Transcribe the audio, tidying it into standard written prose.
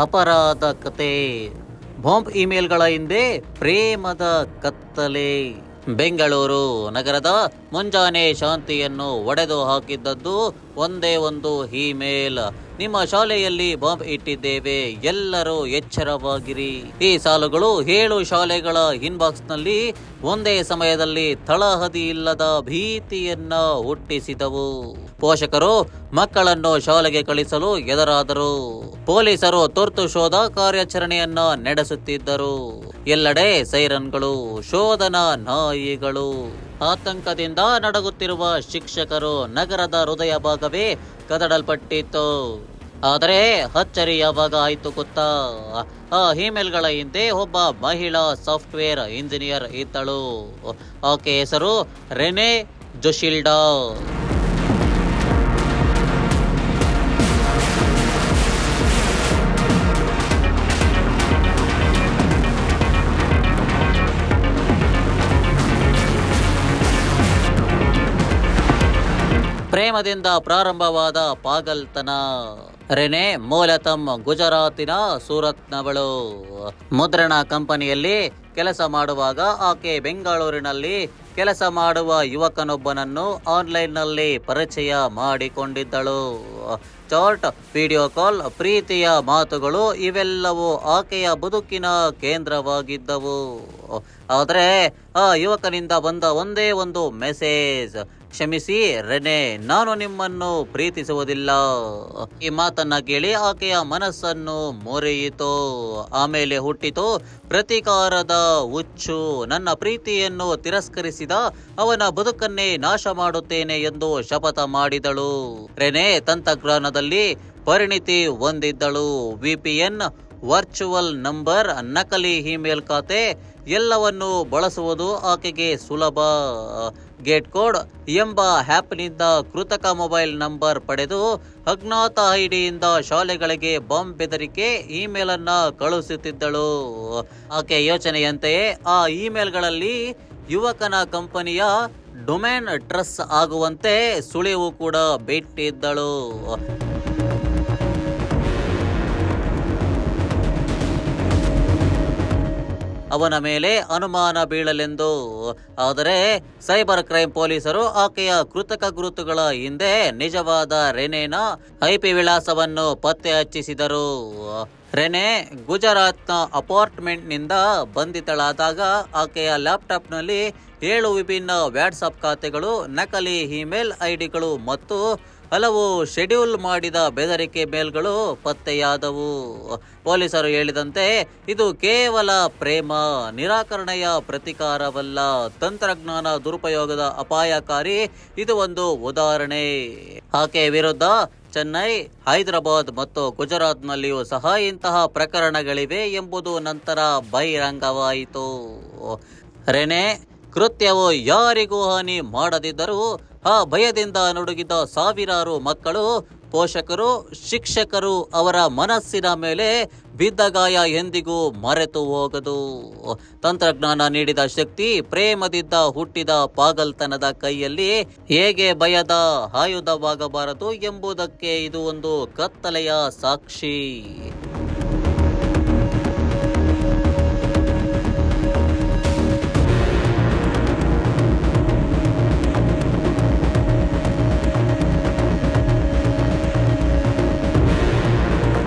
ಅಪರಾಧ ಕತೆ. ಬಾಂಬ್ ಇಮೇಲ್ಗಳ ಹಿಂದೆ ಪ್ರೇಮದ ಕತ್ತಲೆ. ಬೆಂಗಳೂರು ನಗರದ ಮುಂಜಾನೆ ಶಾಂತಿಯನ್ನು ಒಡೆದು ಹಾಕಿದ್ದದ್ದು ಒಂದೇ ಒಂದು ಇಮೇಲ್. ನಿಮ್ಮ ಶಾಲೆಯಲ್ಲಿ ಬಾಂಬ್ ಇಟ್ಟಿದ್ದೇವೆ, ಎಲ್ಲರೂ ಎಚ್ಚರವಾಗಿರಿ. ಈ ಸಾಲುಗಳು 7 ಶಾಲೆಗಳ ಇನ್ಬಾಕ್ಸ್ನಲ್ಲಿ ಒಂದೇ ಸಮಯದಲ್ಲಿ ತಳಹದಿ ಇಲ್ಲದ ಭೀತಿಯನ್ನ ಹುಟ್ಟಿಸಿದವು. ಪೋಷಕರು ಮಕ್ಕಳನ್ನು ಶಾಲೆಗೆ ಕಳಿಸಲು ಎದುರಾದರು. ಪೊಲೀಸರು ತುರ್ತು ಶೋಧ ಕಾರ್ಯಾಚರಣೆಯನ್ನ ನಡೆಸುತ್ತಿದ್ದರು. ಎಲ್ಲೆಡೆ ಸೈರನ್ಗಳು, ಶೋಧನಾ ನಾಯಿಗಳು. ಆತಂಕದಿಂದ ನಡಗುತ್ತಿರುವ ಶಿಕ್ಷಕರು. ನಗರದ ಹೃದಯ ಭಾಗವೇ ಕದಡಲ್ಪಟ್ಟಿತ್ತು. ಆದರೆ ಅಚ್ಚರಿ ಯಾವಾಗ ಆಯ್ತು ಗೊತ್ತಾ? ಆ ಇಮೇಲ್ಗಳ ಹಿಂದೆ ಒಬ್ಬ ಮಹಿಳಾ ಸಾಫ್ಟ್ವೇರ್ ಇಂಜಿನಿಯರ್ ಇದ್ದಳು. ಆಕೆ ಹೆಸರು ರೆನೆ ಜೊಶಿಲ್ಡಾ. ಪ್ರೇಮದಿಂದ ಪ್ರಾರಂಭವಾದ ಪಾಗಲ್ತನ. ರೆನೆ ಮೂಲತಃ ಗುಜರಾತಿನ ಸೂರತ್ನವಳು. ಮುದ್ರಣ ಕಂಪನಿಯಲ್ಲಿ ಕೆಲಸ ಮಾಡುವಾಗ ಆಕೆ ಬೆಂಗಳೂರಿನಲ್ಲಿ ಕೆಲಸ ಮಾಡುವ ಯುವಕನೊಬ್ಬನನ್ನು ಆನ್ಲೈನ್ನಲ್ಲಿ ಪರಿಚಯ ಮಾಡಿಕೊಂಡಿದ್ದಳು. ಚಾಟ್, ವಿಡಿಯೋ ಕಾಲ್, ಪ್ರೀತಿಯ ಮಾತುಗಳು ಇವೆಲ್ಲವೂ ಆಕೆಯ ಬದುಕಿನ ಕೇಂದ್ರವಾಗಿದ್ದವು. ಆದರೆ ಆ ಯುವಕನಿಂದ ಬಂದ ಒಂದೇ ಒಂದು ಮೆಸೇಜ್: ಕ್ಷಮಿಸಿ ರೆನೆ, ನಾನು ನಿಮ್ಮನ್ನು ಪ್ರೀತಿಸುವುದಿಲ್ಲ. ಈ ಮಾತನ್ನ ಕೇಳಿ ಆಕೆಯ ಮನಸ್ಸನ್ನು ಮುರಿಯಿತು. ಆಮೇಲೆ ಹುಟ್ಟಿತು ಪ್ರತೀಕಾರದ ಹುಚ್ಚು. ನನ್ನ ಪ್ರೀತಿಯನ್ನು ತಿರಸ್ಕರಿಸಿದ ಅವನ ಬದುಕನ್ನೇ ನಾಶ ಮಾಡುತ್ತೇನೆ ಎಂದು ಶಪಥ ಮಾಡಿದಳು. ರೆನೆ ತಂತ್ರಜ್ಞಾನದಲ್ಲಿ ಪರಿಣಿತಿ ಹೊಂದಿದ್ದಳು. VPN, ವರ್ಚುವಲ್ ನಂಬರ್, ನಕಲಿ ಇಮೇಲ್ ಖಾತೆ ಎಲ್ಲವನ್ನು ಬಳಸುವುದು ಆಕೆಗೆ ಸುಲಭ. ಗೇಟ್ ಕೋಡ್ ಎಂಬ ಆ್ಯಪ್ನಿಂದ ಕೃತಕ ಮೊಬೈಲ್ ನಂಬರ್ ಪಡೆದು ಅಜ್ಞಾತ ಐಡಿಯಿಂದ ಶಾಲೆಗಳಿಗೆ ಬಾಂಬ್ ಬೆದರಿಕೆ ಇಮೇಲ್ ಅನ್ನ ಕಳುಹಿಸುತ್ತಿದ್ದಳು. ಆಕೆ ಯೋಚನೆಯಂತೆಯೇ ಆ ಇಮೇಲ್ಗಳಲ್ಲಿ ಯುವಕನ ಕಂಪನಿಯ ಡೊಮೇನ್ ಟ್ರಸ್ ಆಗುವಂತೆ ಸುಳಿವು ಕೂಡ ಬಿಟ್ಟಿದ್ದಳು. ಅವನ ಮೇಲೆ ಅನುಮಾನ ಬೀಳಲೆಂದು. ಆದರೆ ಸೈಬರ್ ಕ್ರೈಮ್ ಪೊಲೀಸರು ಆಕೆಯ ಕೃತಕ ಗುರುತುಗಳ ಹಿಂದೆ ನಿಜವಾದ ರೆನೆನ IP ವಿಳಾಸವನ್ನು ಪತ್ತೆ ಹಚ್ಚಿಸಿದರು. ರೆನೆ ಗುಜರಾತ್ನ ಅಪಾರ್ಟ್ಮೆಂಟ್ನಿಂದ ಬಂಧಿತಳಾದಾಗ ಆಕೆಯ ಲ್ಯಾಪ್ಟಾಪ್ನಲ್ಲಿ 7 ವಿಭಿನ್ನ ವಾಟ್ಸಪ್ ಖಾತೆಗಳು, ನಕಲಿ ಇಮೇಲ್ ಐಡಿಗಳು ಮತ್ತು ಹಲವು ಶೆಡ್ಯೂಲ್ ಮಾಡಿದ ಬೆದರಿಕೆ ಮೇಲ್ಗಳು ಪತ್ತೆಯಾದವು. ಪೊಲೀಸರು ಹೇಳಿದಂತೆ ಇದು ಕೇವಲ ಪ್ರೇಮ ನಿರಾಕರಣೆಯ ಪ್ರತಿಕಾರವಲ್ಲ, ತಂತ್ರಜ್ಞಾನ ದುರುಪಯೋಗದ ಅಪಾಯಕಾರಿ ಇದು ಒಂದು ಉದಾಹರಣೆ. ಆಕೆ ವಿರುದ್ಧ ಚೆನ್ನೈ, ಹೈದರಾಬಾದ್ ಮತ್ತು ಗುಜರಾತ್ನಲ್ಲಿಯೂ ಸಹ ಇಂತಹ ಪ್ರಕರಣಗಳಿವೆ ಎಂಬುದು ನಂತರ ಬಹಿರಂಗವಾಯಿತು. ರೆನೆ ಕೃತ್ಯವು ಯಾರಿಗೂ ಹಾನಿ ಮಾಡದಿದ್ದರೂ ಆ ಭಯದಿಂದ ನಡುಗಿದ ಸಾವಿರಾರು ಮಕ್ಕಳು, ಪೋಷಕರು, ಶಿಕ್ಷಕರು ಅವರ ಮನಸ್ಸಿನ ಮೇಲೆ ಬಿದ್ದ ಗಾಯ ಎಂದಿಗೂ ಮರೆತು ಹೋಗದು. ತಂತ್ರಜ್ಞಾನ ನೀಡಿದ ಶಕ್ತಿ ಪ್ರೇಮದಿಂದ ಹುಟ್ಟಿದ ಪಾಗಲ್ತನದ ಕೈಯಲ್ಲಿ ಹೇಗೆ ಭಯದ ಆಯುಧವಾಗಬಾರದು ಎಂಬುದಕ್ಕೆ ಇದು ಒಂದು ಕತ್ತಲೆಯ ಸಾಕ್ಷಿ.